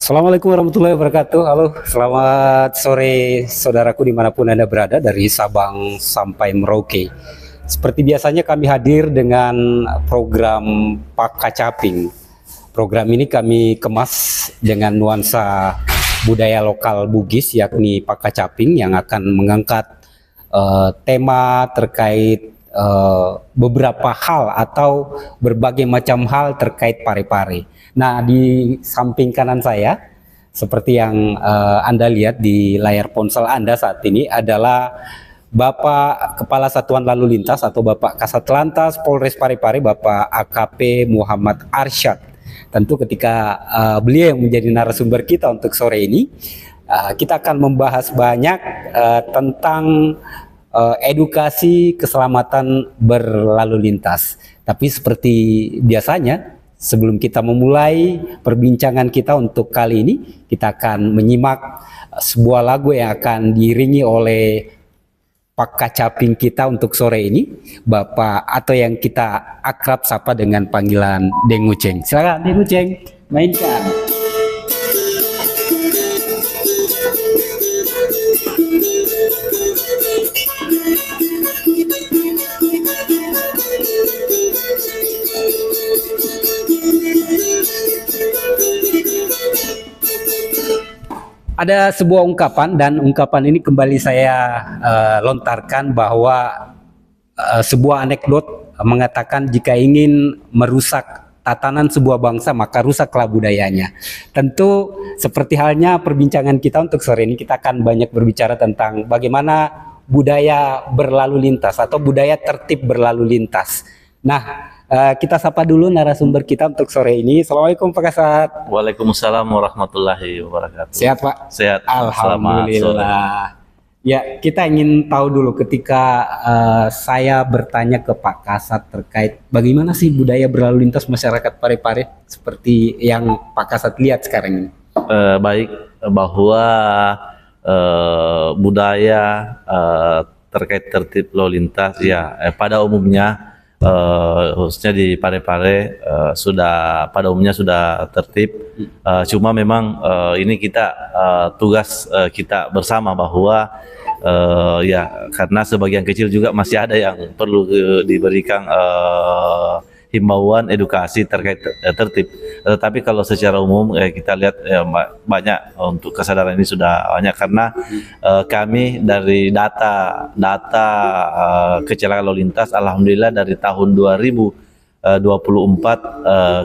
Assalamualaikum warahmatullahi wabarakatuh. Halo, selamat sore saudaraku dimanapun Anda berada dari Sabang sampai Merauke. Seperti biasanya kami hadir dengan program Pakacaping. Program ini kami kemas dengan nuansa budaya lokal Bugis, yakni Pakacaping yang akan mengangkat tema terkait beberapa hal atau berbagai macam hal terkait pare-pare. Nah, di samping kanan saya, seperti yang Anda lihat di layar ponsel Anda saat ini adalah Bapak Kepala Satuan Lalu Lintas atau Bapak Kasat Lantas Polres Parepare, Bapak AKP Muhammad Arsyad. Tentu ketika beliau yang menjadi narasumber kita untuk sore ini, kita akan membahas banyak tentang edukasi keselamatan berlalu lintas. Tapi seperti biasanya, sebelum kita memulai perbincangan kita untuk kali ini, kita akan menyimak sebuah lagu yang akan diiringi oleh Pakacaping kita untuk sore ini, Bapak atau yang kita akrab sapa dengan panggilan Deng Uceng. Silakan Deng Uceng, mainkan. Ada sebuah ungkapan dan ungkapan ini kembali saya lontarkan bahwa sebuah anekdot mengatakan jika ingin merusak tatanan sebuah bangsa maka rusaklah budayanya. Tentu seperti halnya perbincangan kita untuk sore ini, kita akan banyak berbicara tentang bagaimana budaya berlalu lintas atau budaya tertib berlalu lintas. Nah, kita sapa dulu narasumber kita untuk sore ini. Assalamualaikum Pak Kasat. Waalaikumsalam warahmatullahi wabarakatuh. Sehat Pak? Sehat. Alhamdulillah. Ya, kita ingin tahu dulu ketika saya bertanya ke Pak Kasat terkait bagaimana sih budaya berlalu lintas masyarakat Parepare seperti yang Pak Kasat lihat sekarang ini. Baik, bahwa budaya terkait tertib lalu lintas ya pada umumnya khususnya di Parepare pada umumnya sudah tertib. Cuma memang ini kita tugas kita bersama bahwa ya karena sebagian kecil juga masih ada yang perlu diberikan himbauan edukasi terkait tertib. Tetapi kalau secara umum kita lihat banyak untuk kesadaran ini sudah banyak karena kami dari data kecelakaan lalu lintas, alhamdulillah dari tahun 2024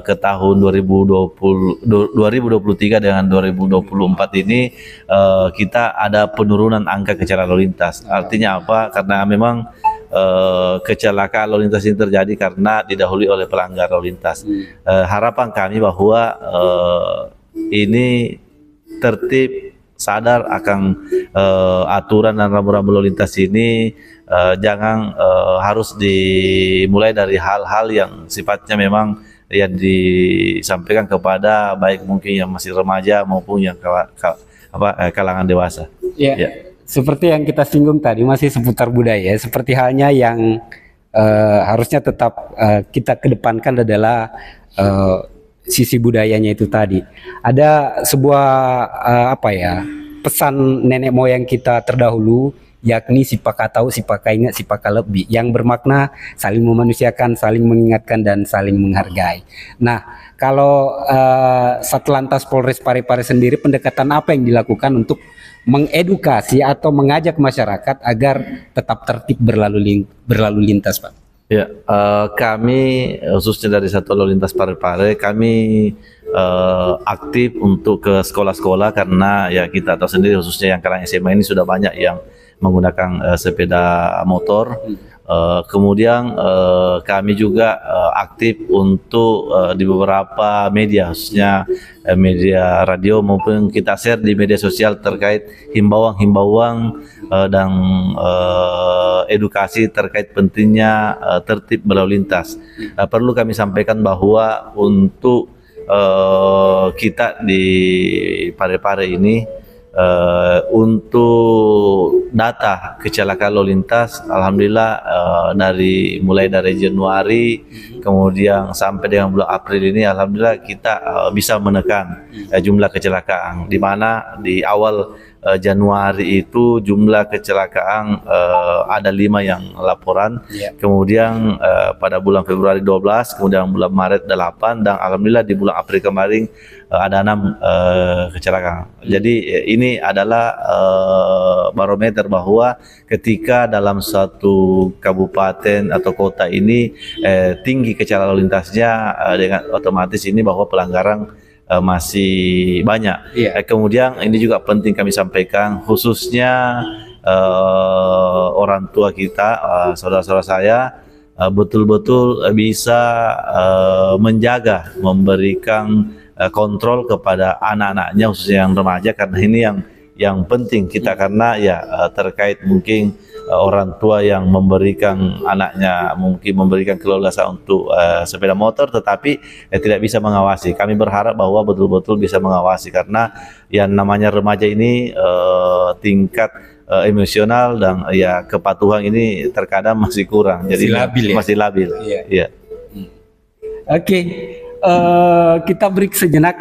ke tahun 2023 dengan 2024 ini kita ada penurunan angka kecelakaan lalu lintas. Artinya apa? Karena memang kecelakaan lalu lintas ini terjadi karena didahului oleh pelanggar lalu lintas. Harapan kami bahwa ini tertib, sadar akan aturan dan rambu-rambu lalu lintas ini, jangan harus dimulai dari hal-hal yang sifatnya memang yang disampaikan kepada baik mungkin yang masih remaja maupun yang kalangan dewasa. Ya. Seperti yang kita singgung tadi, masih seputar budaya. Seperti halnya yang harusnya tetap kita kedepankan adalah sisi budayanya itu tadi. Ada sebuah pesan nenek moyang kita terdahulu, yakni sipaka tahu, sipaka ingat, sipaka lebih, yang bermakna saling memanusiakan, saling mengingatkan, dan saling menghargai. Nah, kalau Satlantas Polres Parepare sendiri, pendekatan apa yang dilakukan untuk mengedukasi atau mengajak masyarakat agar tetap tertib berlalu lintas, Pak? Ya, kami khususnya dari Satuan Lalu Lintas Parepare, kami aktif untuk ke sekolah-sekolah karena ya kita tahu sendiri khususnya yang kalangan SMA ini sudah banyak yang menggunakan sepeda motor. Kemudian kami juga aktif untuk di beberapa media, khususnya media radio maupun kita share di media sosial terkait himbauan dan edukasi terkait pentingnya tertib berlalu lintas. Perlu kami sampaikan bahwa untuk kita di Parepare ini Untuk data kecelakaan lalu lintas, alhamdulillah mulai dari Januari kemudian sampai dengan bulan April ini, alhamdulillah kita bisa menekan jumlah kecelakaan. Di mana di awal Januari itu jumlah kecelakaan ada 5 yang laporan, kemudian pada bulan Februari 12, kemudian bulan Maret 8, dan alhamdulillah di bulan April kemarin ada 6 kecelakaan. Jadi ini adalah barometer bahwa ketika dalam satu kabupaten atau kota ini tinggi kecelakaan lalu lintasnya, dengan otomatis ini bahwa pelanggaran masih banyak. Kemudian ini juga penting kami sampaikan, khususnya orang tua kita, saudara-saudara saya, betul-betul bisa menjaga, memberikan kontrol kepada anak-anaknya, khususnya yang remaja, karena ini yang penting kita, karena ya terkait mungkin orang tua yang memberikan anaknya, mungkin memberikan keleluasaan untuk sepeda motor, tetapi tidak bisa mengawasi. Kami berharap bahwa betul-betul bisa mengawasi, karena yang namanya remaja ini tingkat emosional dan ya kepatuhan ini terkadang masih kurang, jadi masih labil. Oke. Kita break sejenak,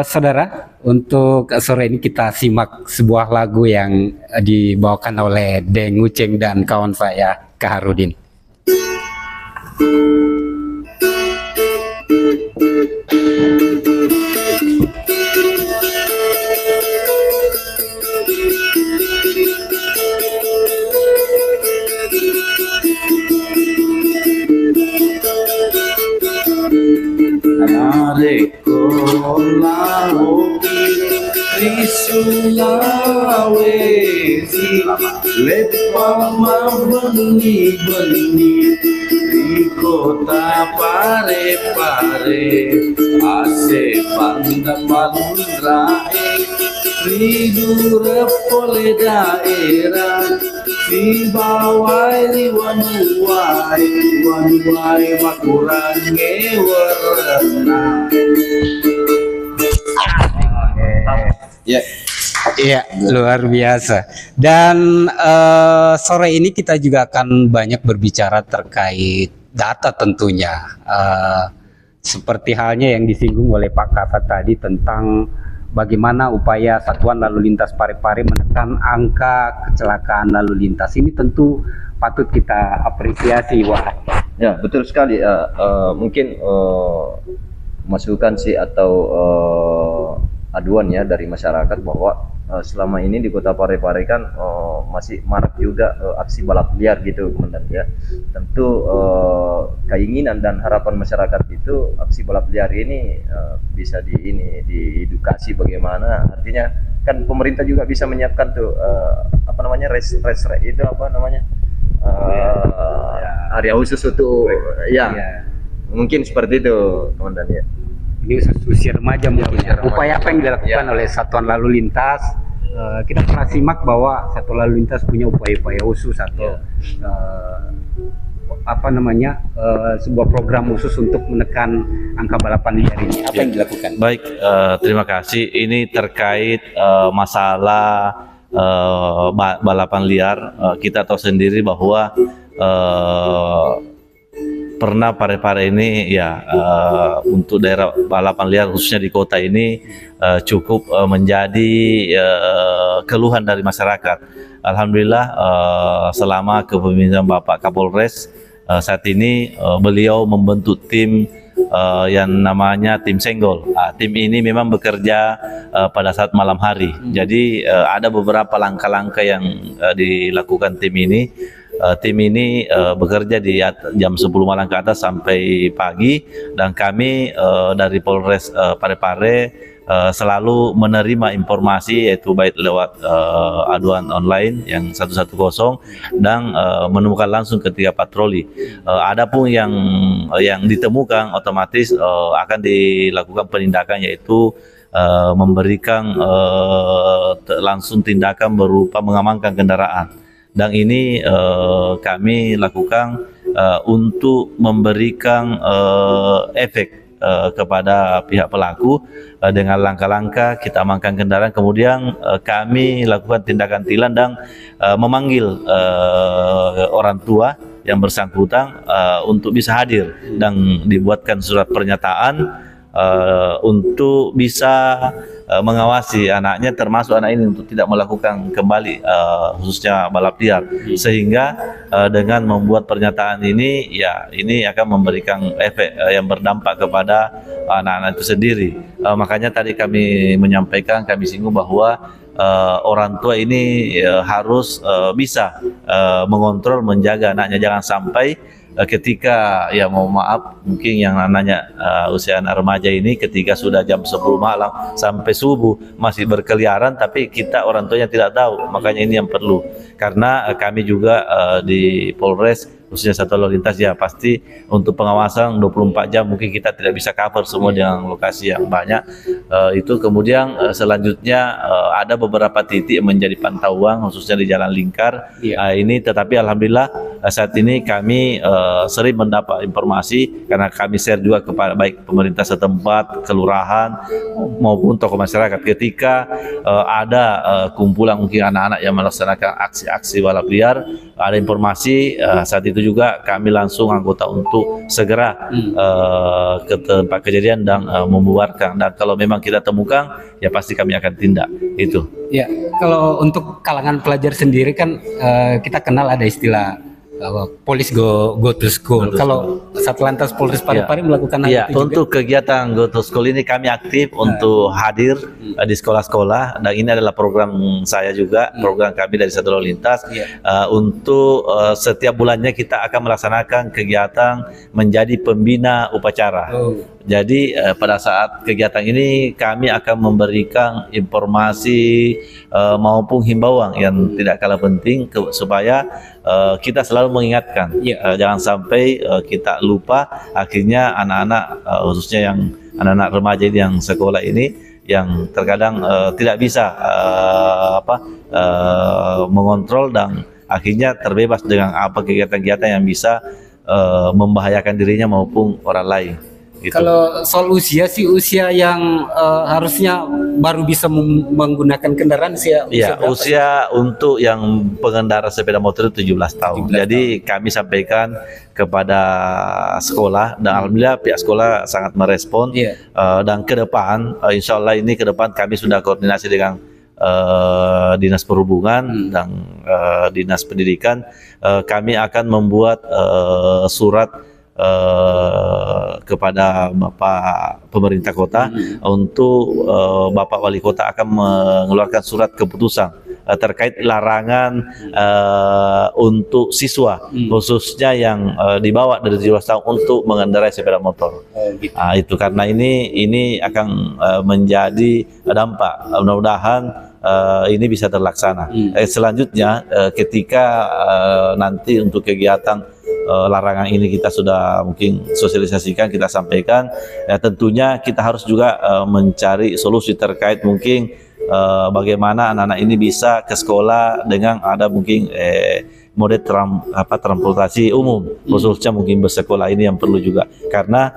saudara. Untuk sore ini kita simak sebuah lagu yang dibawakan oleh Deng Uceng dan kawan saya Kaharudin. Sulawesi lepama benih-benih di kota Parepare, ase banda balundrae ridure pole daerah di bawah wanuai makurange warna. Iya, luar biasa. Dan sore ini kita juga akan banyak berbicara terkait data tentunya. Seperti halnya yang disinggung oleh Pak Kasat tadi tentang bagaimana upaya Satuan Lalu Lintas Parepare menekan angka kecelakaan lalu lintas. Ini tentu patut kita apresiasi, Wak. Ya, betul sekali. Mungkin masukan sih atau aduan ya dari masyarakat bahwa selama ini di Kota Parepare kan masih marak juga aksi balap liar gitu, Komandan ya. Tentu keinginan dan harapan masyarakat itu aksi balap liar ini bisa diedukasi bagaimana, artinya kan pemerintah juga bisa menyiapkan tuh apa namanya race itu apa namanya area khusus untuk mungkin seperti itu, Komandan ya. Ini usia remaja mungkin ya. Upaya apa yang dilakukan oleh Satuan Lalu Lintas? Kita pernah simak bahwa Satuan Lalu Lintas punya upaya-upaya khusus atau sebuah program khusus untuk menekan angka balapan liar ini. Apa yang dilakukan? Baik, terima kasih. Ini terkait masalah balapan liar. Kita tahu sendiri bahwa pernah Parepare ini ya untuk daerah balapan liar khususnya di kota ini cukup menjadi keluhan dari masyarakat. Alhamdulillah selama kepemimpinan Bapak Kapolres saat ini beliau membentuk tim yang namanya tim Senggol. Tim ini memang bekerja pada saat malam hari. Jadi ada beberapa langkah-langkah yang dilakukan tim ini. Tim ini bekerja di jam 10 malam ke atas sampai pagi, dan kami dari Polres Parepare selalu menerima informasi, yaitu baik lewat aduan online yang 110 dan menemukan langsung ketika patroli. Adapun yang ditemukan otomatis akan dilakukan penindakan, yaitu memberikan langsung tindakan berupa mengamankan kendaraan. Dan ini kami lakukan untuk memberikan efek kepada pihak pelaku dengan langkah-langkah kita amankan kendaraan, kemudian kami lakukan tindakan tilang dan memanggil orang tua yang bersangkutan untuk bisa hadir dan dibuatkan surat pernyataan untuk bisa mengawasi anaknya, termasuk anak ini untuk tidak melakukan kembali khususnya balap liar, sehingga dengan membuat pernyataan ini ya ini akan memberikan efek yang berdampak kepada anak-anak itu sendiri. Makanya tadi kami menyampaikan, kami singgung bahwa orang tua ini harus bisa mengontrol, menjaga anaknya, jangan sampai ketika ya mau maaf mungkin yang namanya usia anak remaja ini ketika sudah jam 10 malam sampai subuh masih berkeliaran, tapi kita orang tuanya tidak tahu. Makanya ini yang perlu, karena kami juga di Polres khususnya Satuan Lalu Lintas ya pasti untuk pengawasan 24 jam mungkin kita tidak bisa cover semua dengan lokasi yang banyak. Itu kemudian selanjutnya ada beberapa titik yang menjadi pantauan khususnya di Jalan Lingkar. Ini tetapi alhamdulillah saat ini kami sering mendapat informasi karena kami share juga kepada baik pemerintah setempat, kelurahan maupun tokoh masyarakat ketika ada kumpulan mungkin anak-anak yang melaksanakan aksi-aksi balap liar, ada informasi saat itu juga kami langsung anggota untuk segera ke tempat kejadian dan membubarkan, dan kalau memang kita temukan ya pasti kami akan tindak itu. Ya, kalau untuk kalangan pelajar sendiri kan kita kenal ada istilah Polis go to school. Kalau Satlantas Polres Parepare melakukan hal itu untuk juga? kegiatan Go to School ini kami aktif untuk hadir di sekolah-sekolah, dan ini adalah program saya juga, program kami dari Satuan Lalu Lintas. Untuk setiap bulannya kita akan melaksanakan kegiatan menjadi pembina upacara. Jadi pada saat kegiatan ini kami akan memberikan informasi maupun himbauan yang tidak kalah penting supaya kita selalu mengingatkan, jangan sampai kita lupa, akhirnya anak-anak khususnya yang anak-anak remaja yang sekolah ini yang terkadang tidak bisa mengontrol dan akhirnya terbebas dengan apa kegiatan-kegiatan yang bisa membahayakan dirinya maupun orang lain. Gitu. Kalau soal usia sih, usia yang harusnya baru bisa menggunakan kendaraan usia untuk yang pengendara sepeda motor itu 17 tahun. Jadi kami sampaikan kepada sekolah dan alhamdulillah pihak sekolah sangat merespon. Dan ke depan insya Allah ini ke depan kami sudah koordinasi dengan Dinas Perhubungan dan Dinas Pendidikan. Kami akan membuat surat kepada Bapak Pemerintah Kota untuk Bapak Wali Kota akan mengeluarkan surat keputusan terkait larangan untuk siswa khususnya yang dibawa dari 17 tahun untuk mengendarai sepeda motor. Itu karena ini akan menjadi dampak, mudah-mudahan ini bisa terlaksana. Selanjutnya ketika nanti untuk kegiatan larangan ini kita sudah mungkin sosialisasikan, kita sampaikan, ya tentunya kita harus juga mencari solusi terkait mungkin bagaimana anak-anak ini bisa ke sekolah dengan ada mungkin mode transportasi umum, khususnya mungkin bersekolah ini yang perlu juga, karena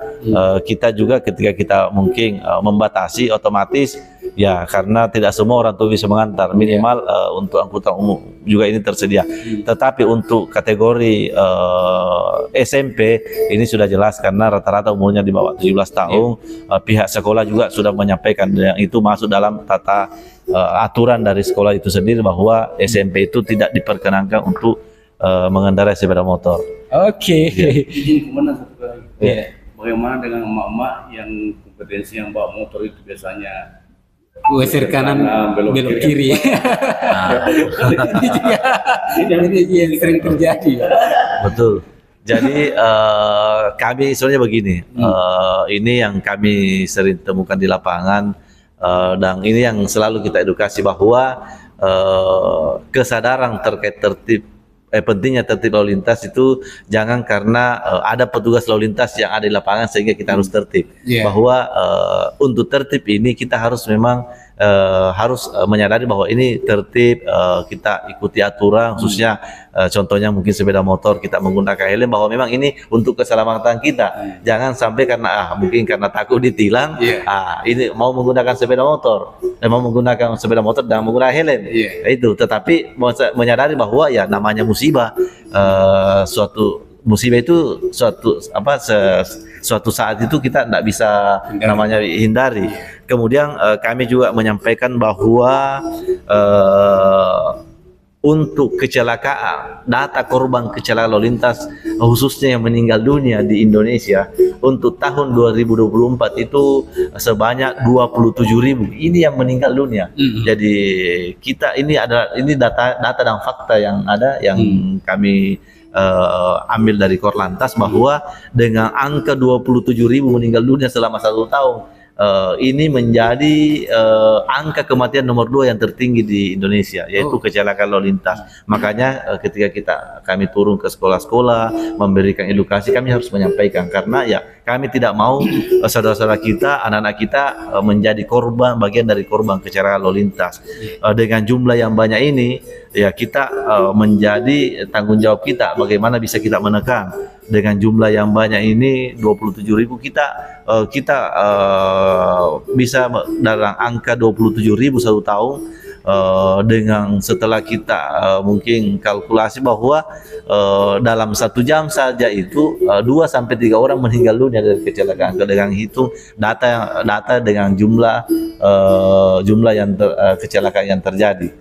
kita juga ketika kita mungkin membatasi otomatis ya karena tidak semua orang tua bisa mengantar, minimal untuk angkutan umum juga ini tersedia. Tetapi untuk kategori SMP ini sudah jelas karena rata-rata umurnya di bawah 17 tahun. Pihak sekolah juga sudah menyampaikan yang itu masuk dalam tata aturan dari sekolah itu sendiri bahwa SMP itu tidak diperkenankan untuk mengendarai sepeda motor. Izin komandan satu lagi. Bagaimana dengan emak-emak yang kompetensi yang bawa motor itu biasanya Setir kanan belok kiri. Ini yang sering terjadi. Betul. Jadi kami sebenarnya begini, ini yang kami sering temukan di lapangan, dan ini yang selalu kita edukasi bahwa kesadaran terkait pentingnya tertib lalu lintas itu jangan karena ada petugas lalu lintas yang ada di lapangan sehingga kita harus tertib. Bahwa untuk tertib ini kita harus memang menyadari bahwa ini tertib, kita ikuti aturan, khususnya contohnya mungkin sepeda motor kita menggunakan helm, bahwa memang ini untuk keselamatan kita. Jangan sampai karena mungkin karena takut ditilang, ini mau menggunakan sepeda motor dan menggunakan helm. Itu, tetapi menyadari bahwa ya namanya musibah, suatu musibah itu suatu saat itu kita tidak bisa namanya hindari. Kemudian kami juga menyampaikan bahwa untuk kecelakaan, data korban kecelakaan lalu lintas khususnya yang meninggal dunia di Indonesia untuk tahun 2024 itu sebanyak 27.000. Ini yang meninggal dunia. Jadi kita ini data dan fakta yang ada yang kami ambil dari Korlantas, bahwa dengan angka 27.000 meninggal dunia selama 1 tahun, ini menjadi angka kematian nomor 2 yang tertinggi di Indonesia, yaitu kecelakaan lalu lintas. Makanya ketika kami turun ke sekolah-sekolah memberikan edukasi, kami harus menyampaikan, karena ya kami tidak mau saudara-saudara kita, anak-anak kita menjadi bagian dari korban kecelakaan lalu lintas. Dengan jumlah yang banyak ini, ya kita menjadi tanggung jawab kita bagaimana bisa kita menekan. Dengan jumlah yang banyak ini 27.000, kita bisa dalam angka 27.000 1 tahun, dengan setelah kita mungkin kalkulasi bahwa dalam 1 jam saja itu 2 sampai 3 orang meninggal dunia dari kecelakaan. Dengan hitung data dengan jumlah yang kecelakaan yang terjadi.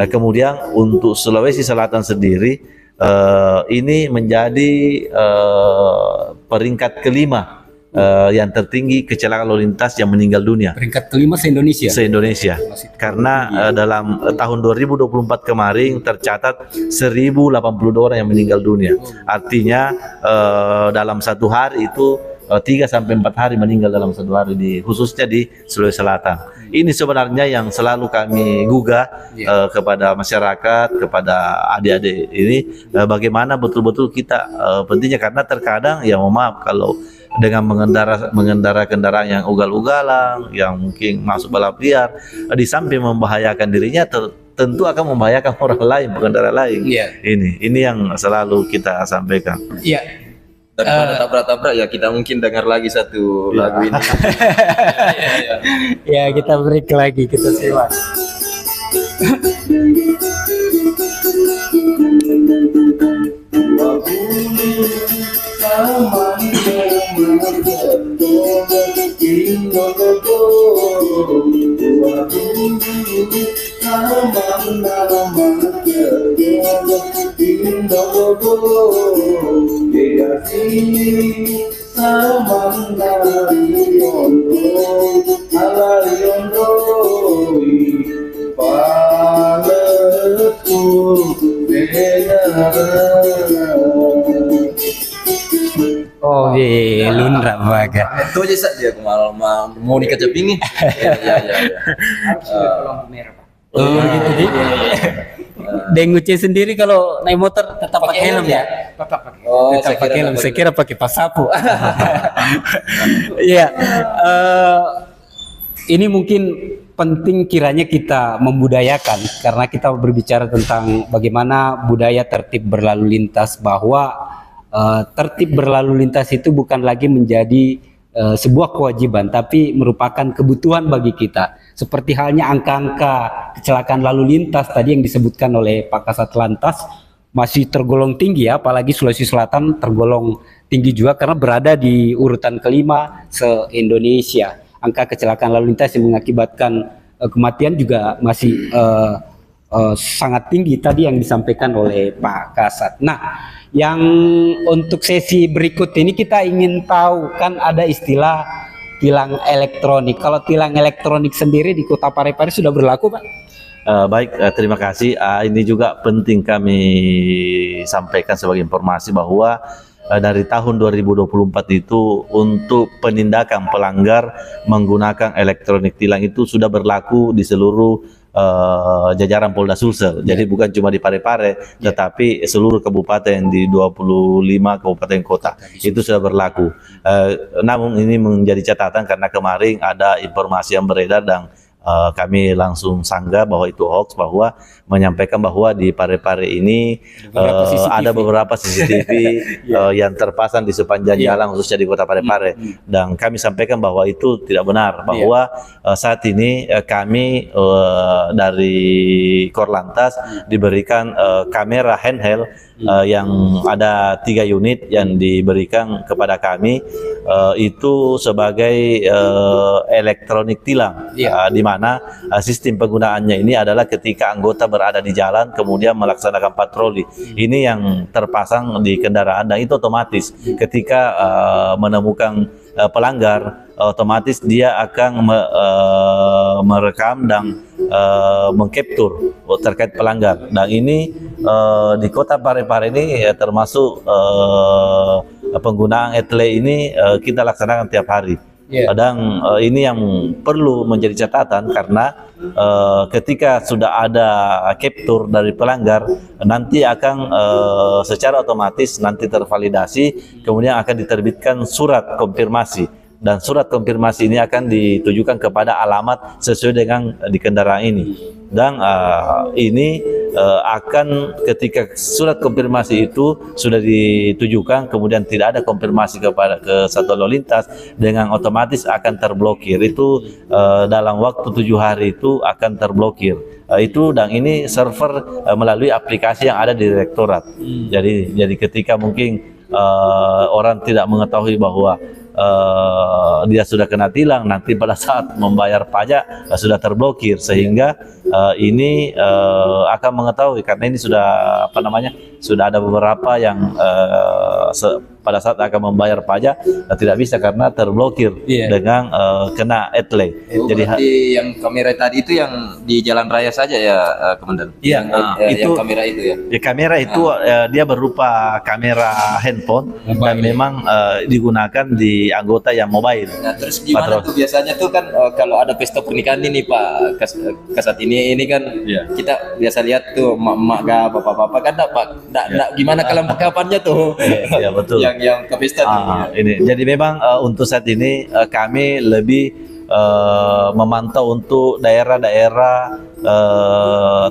Kemudian untuk Sulawesi Selatan sendiri, ini menjadi peringkat kelima yang tertinggi kecelakaan lalu lintas yang meninggal dunia. Peringkat kelima se-Indonesia. Karena dalam tahun 2024 kemarin tercatat 1.082 orang yang meninggal dunia. Artinya dalam 1 hari itu 3 sampai 4 hari meninggal dalam 1 hari khususnya di Sulawesi Selatan. Ini sebenarnya yang selalu kami gugah kepada masyarakat, kepada adik-adik ini, bagaimana betul-betul kita pentingnya, karena terkadang ya mohon maaf kalau dengan mengendara kendaraan yang ugal-ugalan, yang mungkin masuk balap liar, di samping membahayakan dirinya, tentu akan membahayakan orang lain, pengendara lain. Ini yang selalu kita sampaikan. Daripada tabrak-tabrak ya kita mungkin dengar lagi satu lagu ini. Ya, kita break lagi, kita simak. Oh iya, Lundra baga. Itu aja saja kemarin mau dikecap ini. Ya. Lampu merah, Pak. Oh gitu. Denguce sendiri kalau naik motor tetap pakai helm ya? Tetap pakai. Oh, tetap pakai helm. Saya kira pakai pasapu. Iya. Ini mungkin penting kiranya kita membudayakan, karena kita berbicara tentang bagaimana budaya tertib berlalu lintas, bahwa tertib berlalu lintas itu bukan lagi menjadi sebuah kewajiban, tapi merupakan kebutuhan bagi kita. Seperti halnya angka-angka kecelakaan lalu lintas tadi yang disebutkan oleh Pak Kasat Lantas, masih tergolong tinggi ya, apalagi Sulawesi Selatan tergolong tinggi juga karena berada di urutan kelima se-Indonesia. Angka kecelakaan lalu lintas yang mengakibatkan kematian juga masih sangat tinggi tadi yang disampaikan oleh Pak Kasat. Nah, yang untuk sesi berikut ini kita ingin tahu, kan ada istilah tilang elektronik. Kalau tilang elektronik sendiri di Kota Parepare sudah berlaku, Pak? Baik, terima kasih. Ini juga penting kami sampaikan sebagai informasi bahwa dari tahun 2024 itu untuk penindakan pelanggar menggunakan elektronik tilang itu sudah berlaku di seluruh jajaran Polda Sulsel. Jadi bukan cuma di Parepare, tetapi seluruh kabupaten di 25 kabupaten kota itu sudah berlaku. Namun ini menjadi catatan karena kemarin ada informasi yang beredar dan kami langsung sanggah bahwa itu hoax, bahwa menyampaikan bahwa di Parepare ini ada beberapa CCTV yang terpasang di sepanjang jalan khususnya di kota Parepare, dan kami sampaikan bahwa itu tidak benar, bahwa saat ini kami dari Korlantas diberikan kamera handheld yang ada 3 unit yang diberikan kepada kami, itu sebagai elektronik tilang, di mana sistem penggunaannya ini adalah ketika anggota berada di jalan kemudian melaksanakan patroli. Ini yang terpasang di kendaraan, dan itu otomatis ketika menemukan pelanggar, otomatis dia akan merekam dan mengcapture terkait pelanggar. Dan ini di kota Parepare ini termasuk penggunaan etle ini kita laksanakan tiap hari. Dan ini yang perlu menjadi catatan, karena ketika sudah ada capture dari pelanggar, nanti akan secara otomatis nanti tervalidasi, kemudian akan diterbitkan surat konfirmasi, dan surat konfirmasi ini akan ditujukan kepada alamat sesuai dengan di kendaraan ini. Dan ini akan ketika surat konfirmasi itu sudah ditujukan kemudian tidak ada konfirmasi kepada ke Satuan Lalu Lintas, dengan otomatis akan terblokir. Itu dalam waktu 7 hari itu akan terblokir. Itu, dan ini server melalui aplikasi yang ada di direktorat. Jadi ketika mungkin orang tidak mengetahui bahwa dia sudah kena tilang, nanti pada saat membayar pajak sudah terblokir, sehingga ini akan mengetahui, karena ini sudah sudah ada beberapa yang pada saat akan membayar pajak tidak bisa karena terblokir dengan kena etle. Jadi yang kamera tadi itu yang di jalan raya saja ya, Komandan? Iya, itu yang kamera itu ya. Ya, kamera itu dia berupa kamera handphone dan memang digunakan di anggota yang mobile. Nah, terus gimana tuh biasanya tuh kan kalau ada pesta pernikahan ini Pak Kasat ini kan kita biasa lihat tuh emak-emak bapak-bapak kan gimana kelengkapannya tuh? Ya betul. Yang ke pesta ini. Jadi memang untuk saat ini kami lebih memantau untuk daerah-daerah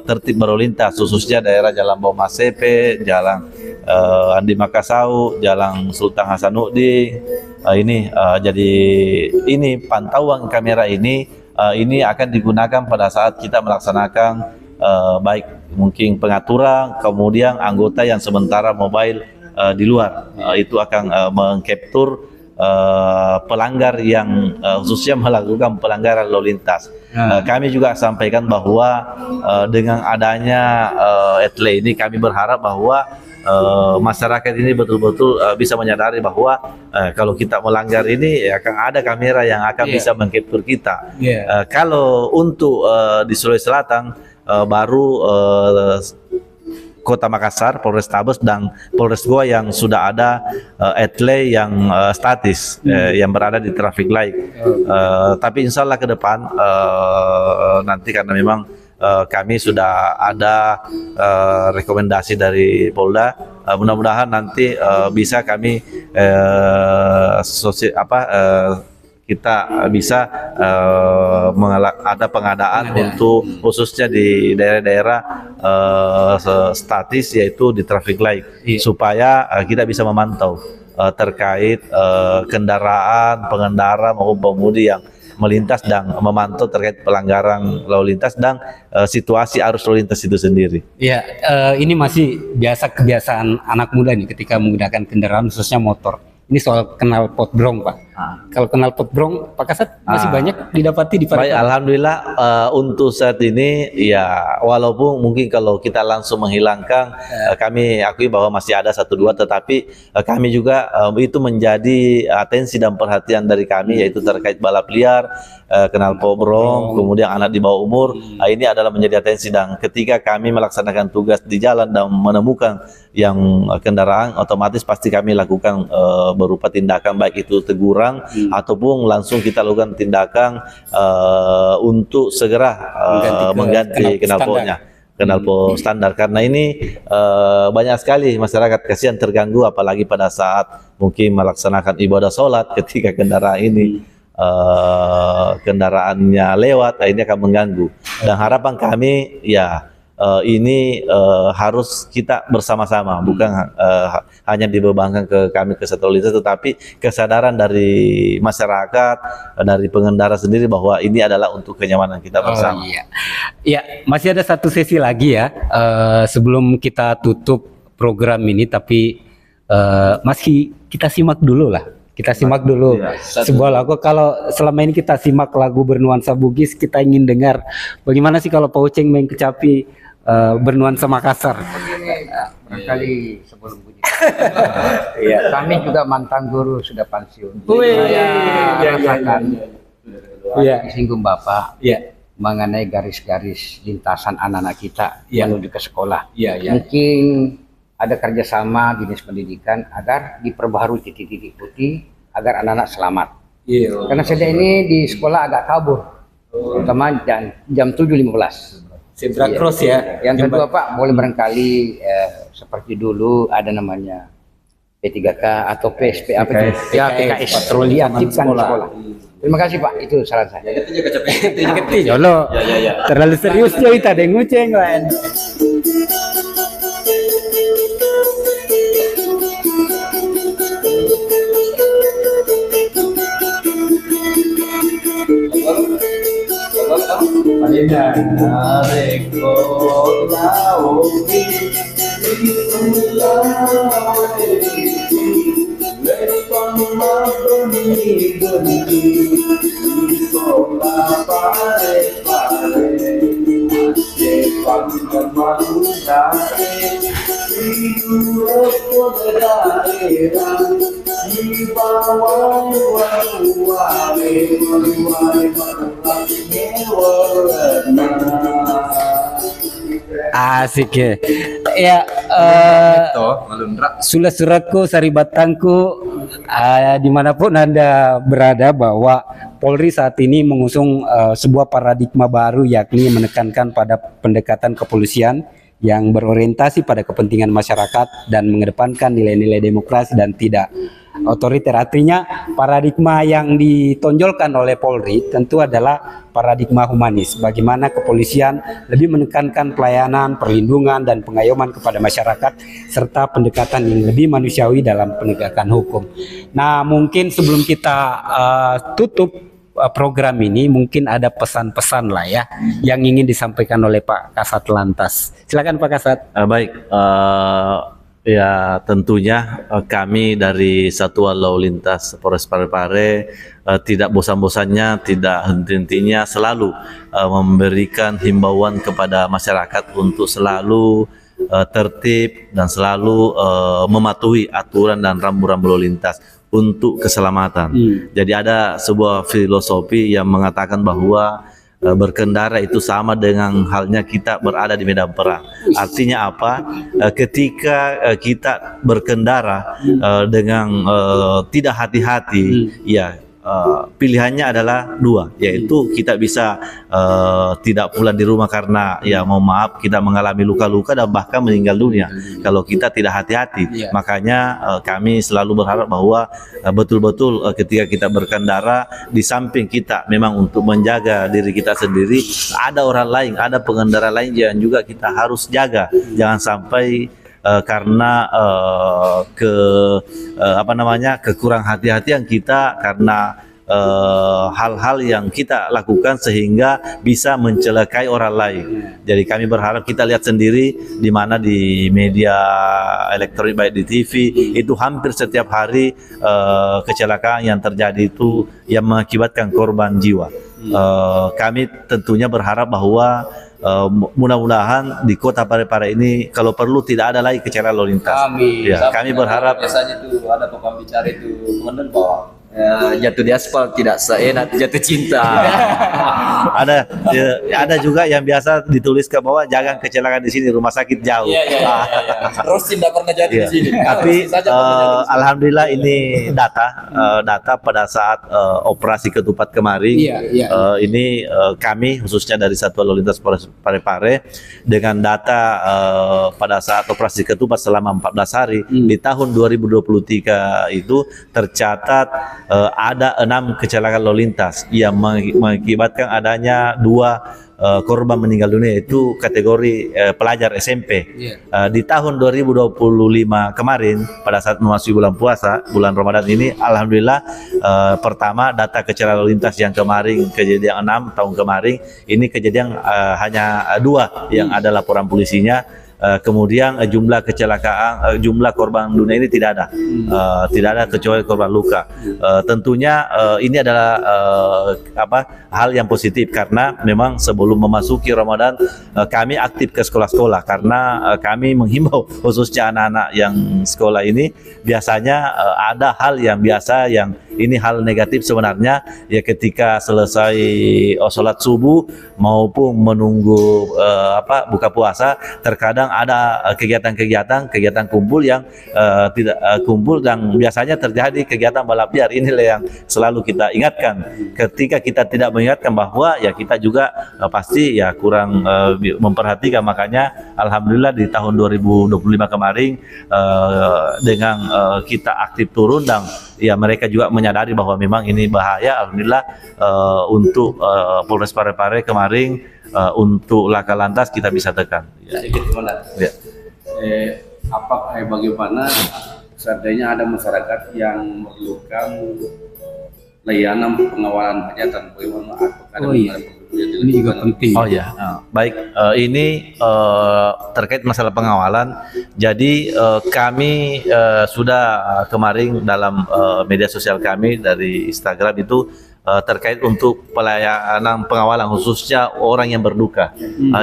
tertib berlalu lintas, khususnya daerah Jalan Bau Masepe, Jalan Andi Makassau, Jalan Sultan Hasanuddin. Jadi ini pantauan kamera ini akan digunakan pada saat kita melaksanakan baik mungkin pengaturan, kemudian anggota yang sementara mobile di luar, itu akan mengcapture pelanggar yang khususnya melakukan pelanggaran lalu lintas. Kami juga sampaikan bahwa dengan adanya etle ini, kami berharap bahwa masyarakat ini betul-betul bisa menyadari bahwa kalau kita melanggar ini akan ada kamera yang akan bisa mengcapture kita. Kalau untuk di Sulawesi Selatan baru Kota Makassar, Polrestabes dan Polres Goa yang sudah ada etle yang statis yang berada di traffic light. Tapi insya Allah ke depan nanti, karena memang kami sudah ada rekomendasi dari Polda, mudah-mudahan nanti bisa kami kita bisa ada pengadaan untuk khususnya di daerah-daerah statis, yaitu di traffic light, supaya kita bisa memantau terkait kendaraan, pengendara maupun pengemudi yang melintas dan memantau terkait pelanggaran lalu lintas dan situasi arus lalu lintas itu sendiri. Ya, ini masih kebiasaan anak muda nih ketika menggunakan kendaraan khususnya motor. Ini soal kenal pot brong, Pak. Kalau kenal pot brong, Pak Kasat masih banyak didapati di Parepare. Baik, alhamdulillah untuk saat ini ya, walaupun mungkin kalau kita langsung menghilangkan, kami akui bahwa masih ada 1-2, tetapi kami juga itu menjadi atensi dan perhatian dari kami, yaitu terkait balap liar, kenal pot brong, kemudian anak di bawah umur. Ini adalah menjadi atensi, dan ketika kami melaksanakan tugas di jalan dan menemukan yang kendaraan, otomatis pasti kami lakukan berupa tindakan, baik itu teguran orang ataupun langsung kita lakukan tindakan untuk segera mengganti knalpotnya. Knalpot standar, karena ini banyak sekali masyarakat kasihan terganggu apalagi pada saat mungkin melaksanakan ibadah sholat ketika kendaraan ini kendaraannya lewat, ini akan mengganggu. Dan harapan kami ya ini harus kita bersama-sama, bukan hanya dibebankan ke kami kesatuan lalu lintas, tetapi kesadaran dari masyarakat, dari pengendara sendiri bahwa ini adalah untuk kenyamanan kita bersama. Iya. Ya, masih ada satu sesi lagi ya sebelum kita tutup program ini, tapi masih kita simak dulu lah. Kita simak dulu sebuah lagu. Kalau selama ini kita simak lagu bernuansa Bugis, kita ingin dengar bagaimana sih kalau Pak Uceng main kecapi bernuansa Makassar. Barangkali sebelum bunyi. Kami juga mantan guru sudah pensiun. Saya rasakan disinggung Bapak mengenai garis-garis lintasan anak-anak kita menuju ke sekolah. Mungkin ada kerjasama dinas pendidikan agar diperbaharui titik-titik putih agar anak-anak selamat. Karena saya ini di sekolah agak kabur, terutama jam 7.15. Zebra cross ya. Yang kedua Pak, boleh barangkali seperti dulu ada namanya P3K atau PSP apa itu? Ya PKS patroli aktifkan sekolah. Terima kasih Pak, itu saran saya. Jolo. Terlalu serius cerita deh nguceng lain. Asik ya. Surat-suratku, saribatangku, dimanapun Anda berada, bahwa Polri saat ini mengusung sebuah paradigma baru, yakni menekankan pada pendekatan kepolisian yang berorientasi pada kepentingan masyarakat dan mengedepankan nilai-nilai demokrasi dan tidak otoriter. Artinya paradigma yang ditonjolkan oleh Polri tentu adalah paradigma humanis, bagaimana kepolisian lebih menekankan pelayanan, perlindungan, dan pengayoman kepada masyarakat, serta pendekatan yang lebih manusiawi dalam penegakan hukum. Nah, mungkin sebelum kita tutup program ini, mungkin ada pesan-pesan lah ya yang ingin disampaikan oleh Pak Kasat Lantas. Silakan Pak Kasat. Baik, ya tentunya kami dari Satuan Lalu Lintas Polres Parepare tidak bosan-bosannya, tidak henti-hentinya selalu memberikan himbauan kepada masyarakat untuk selalu tertib dan selalu mematuhi aturan dan rambu-rambu lalu lintas untuk keselamatan. Jadi ada sebuah filosofi yang mengatakan bahwa berkendara itu sama dengan halnya kita berada di medan perang. Artinya apa? Ketika kita berkendara dengan tidak hati-hati, ya pilihannya adalah dua, yaitu kita bisa tidak pulang di rumah karena ya mohon maaf kita mengalami luka-luka dan bahkan meninggal dunia kalau kita tidak hati-hati. Makanya kami selalu berharap bahwa betul-betul ketika kita berkendara, di samping kita memang untuk menjaga diri kita sendiri, ada orang lain, ada pengendara lain yang juga kita harus jaga. Jangan sampai karena kekurang hati-hatian kita, karena hal-hal yang kita lakukan sehingga bisa mencelakai orang lain. Jadi kami berharap, kita lihat sendiri di mana di media elektronik baik di TV itu hampir setiap hari kecelakaan yang terjadi itu yang mengakibatkan korban jiwa. Kami tentunya berharap bahwa mudah-mudahan di kota Parepare ini kalau perlu tidak ada lagi kecelakaan lalu lintas. Kami berharap. Biasanya itu ada pembicara itu komandan bahwa jatuh di aspal tidak seenak jatuh cinta. ada juga yang biasa ditulis ke bawah, jangan kecelakaan di sini, rumah sakit jauh. Terus tidak pernah jadi di sini. Tapi alhamdulillah ini data pada saat operasi ketupat kemarin, ini kami khususnya dari Satuan Lalu Lintas Polres Parepare dengan data pada saat operasi ketupat selama 14 hari di tahun 2023 itu tercatat ada 6 kecelakaan lalu lintas yang mengakibatkan adanya 2 korban meninggal dunia, itu kategori pelajar SMP. Di tahun 2025 kemarin pada saat memasuki bulan puasa, bulan Ramadan ini, alhamdulillah pertama data kecelakaan lalu lintas yang kemarin kejadian 6 tahun kemarin ini kejadian hanya 2 yang ada laporan polisinya. Kemudian jumlah kecelakaan, jumlah korban dunia ini tidak ada, tidak ada kecuali korban luka. Tentunya ini adalah hal yang positif karena memang sebelum memasuki Ramadan kami aktif ke sekolah-sekolah karena kami menghimbau khususnya anak-anak yang sekolah ini biasanya ada hal yang biasa yang ini hal negatif sebenarnya ya, ketika selesai sholat subuh maupun menunggu buka puasa, terkadang ada kegiatan kumpul yang tidak kumpul, dan biasanya terjadi kegiatan balap liar. Inilah yang selalu kita ingatkan. Ketika kita tidak mengingatkan bahwa ya kita juga pasti ya kurang memperhatikan. Makanya alhamdulillah di tahun 2025 kemarin dengan kita aktif turun dan ya mereka juga menyadari bahwa memang ini bahaya. Alhamdulillah untuk Polres Parepare kemarin untuk laka lantas kita bisa tekan. Ya. Bagaimana seandainya ada masyarakat yang memerlukan layanan pengawalan hajatan, bagaimana ini juga penting. Baik, ini terkait masalah pengawalan. Jadi kami sudah kemarin dalam media sosial kami dari Instagram itu terkait untuk pelayanan pengawalan khususnya orang yang berduka.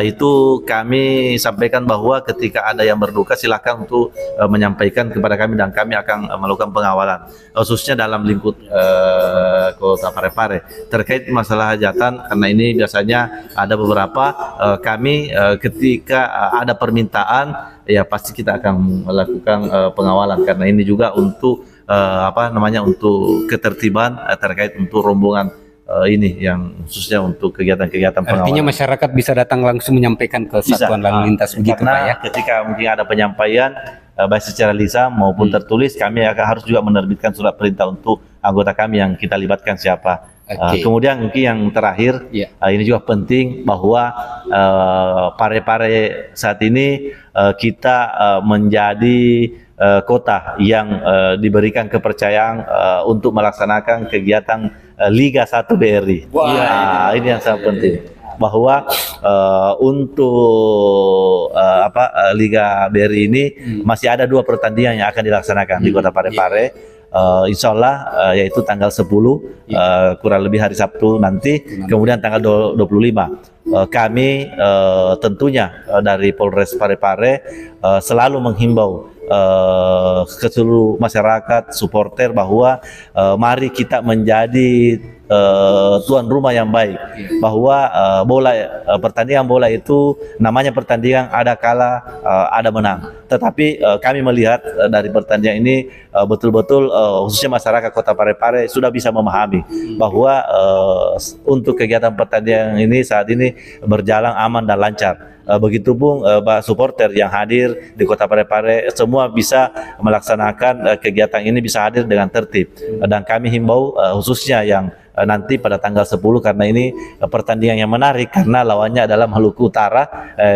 Itu kami sampaikan bahwa ketika ada yang berduka silakan untuk menyampaikan kepada kami dan kami akan melakukan pengawalan khususnya dalam lingkup Kota Parepare terkait masalah hajatan, karena ini biasanya ada beberapa kami ketika ada permintaan ya pasti kita akan melakukan pengawalan karena ini juga untuk untuk ketertiban terkait untuk rombongan ini yang khususnya untuk kegiatan-kegiatan pengawalan. Artinya masyarakat bisa datang langsung menyampaikan ke Satuan Lalu Lintas begitu Pak ya? Ketika mungkin ada penyampaian baik secara lisan maupun tertulis, kami akan harus juga menerbitkan surat perintah untuk anggota kami yang kita libatkan siapa. Kemudian mungkin yang terakhir ini juga penting bahwa Parepare saat ini kita menjadi kota yang diberikan kepercayaan untuk melaksanakan kegiatan Liga 1 BRI. Ini yang sangat penting bahwa untuk Liga BRI ini masih ada 2 pertandingan yang akan dilaksanakan di Kota Parepare. Insya Allah yaitu tanggal 10 kurang lebih hari Sabtu nanti, kemudian tanggal 25 kami tentunya dari Polres Parepare selalu menghimbau ke seluruh masyarakat supporter bahwa mari kita menjadi tuan rumah yang baik, bahwa pertandingan bola itu namanya pertandingan, ada kalah ada menang, tetapi kami melihat dari pertandingan ini betul-betul khususnya masyarakat Kota Parepare sudah bisa memahami bahwa untuk kegiatan pertandingan ini saat ini berjalan aman dan lancar. Begitupun supporter yang hadir di Kota Parepare semua bisa melaksanakan kegiatan ini, bisa hadir dengan tertib, dan kami himbau khususnya yang nanti pada tanggal 10 karena ini pertandingan yang menarik karena lawannya adalah Maluku Utara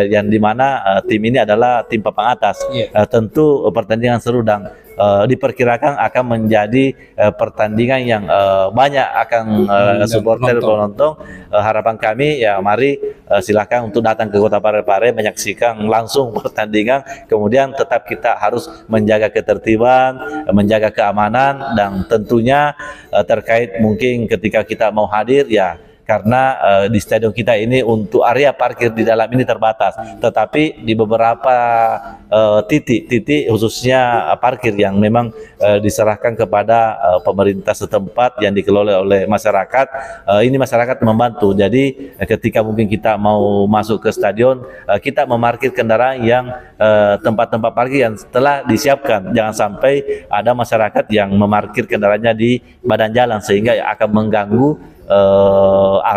yang dimana tim ini adalah tim papan atas. Tentu pertandingan seru dan diperkirakan akan menjadi pertandingan yang banyak akan supporter penonton. Harapan kami ya mari silakan untuk datang ke Kota Parepare menyaksikan langsung pertandingan, kemudian tetap kita harus menjaga ketertiban, menjaga keamanan, dan tentunya terkait mungkin ketika kita mau hadir ya karena di stadion kita ini untuk area parkir di dalam ini terbatas, tetapi di beberapa titik khususnya parkir yang memang diserahkan kepada pemerintah setempat yang dikelola oleh masyarakat, ini masyarakat membantu. Jadi ketika mungkin kita mau masuk ke stadion, kita memarkir kendaraan yang tempat-tempat parkir yang telah disiapkan. Jangan sampai ada masyarakat yang memarkir kendaraannya di badan jalan sehingga akan mengganggu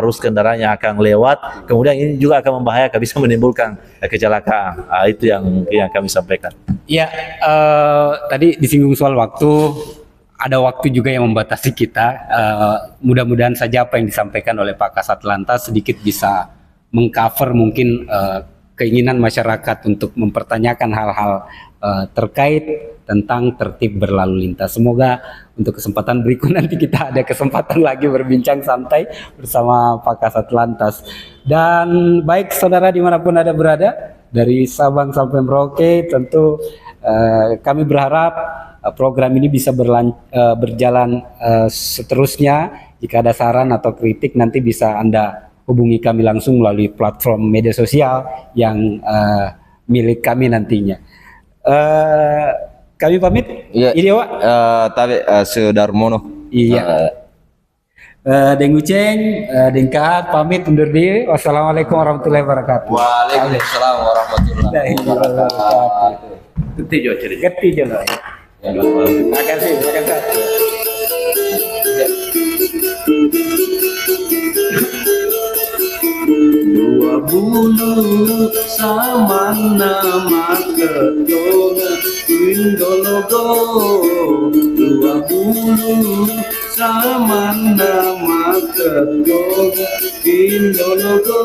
arus kendaraan yang akan lewat, kemudian ini juga akan membahayakan, bisa menimbulkan kecelakaan. Itu yang mungkin kami sampaikan. Ya, tadi disinggung soal waktu, ada waktu juga yang membatasi kita. Mudah-mudahan saja apa yang disampaikan oleh Pak Kasat Lantas sedikit bisa mengcover mungkin keinginan masyarakat untuk mempertanyakan hal-hal terkait tentang tertib berlalu lintas. Semoga untuk kesempatan berikut nanti kita ada kesempatan lagi berbincang santai bersama Pak Kasat Lantas. Dan baik saudara dimanapun Anda berada, dari Sabang sampai Merauke, tentu kami berharap program ini bisa berjalan seterusnya. Jika ada saran atau kritik nanti bisa Anda hubungi kami langsung melalui platform media sosial yang milik kami nantinya. Kami pamit. Iya. Ini Wak. Tapi Sudarmono. Iya. Deng Uceng, Deng Kahat pamit undur diri. Wassalamualaikum warahmatullahi wabarakatuh. Waalaikumsalam warahmatullahi wabarakatuh. Geti jo cerita. Geti jo. Terima kasih. Dua bulu sama nama ketonga Indologo. Dua bulu sama nama ketonga Indologo.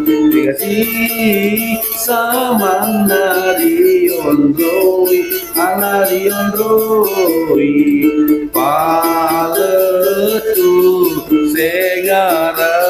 Dikasih sama narion roi alarion roi paletu sengara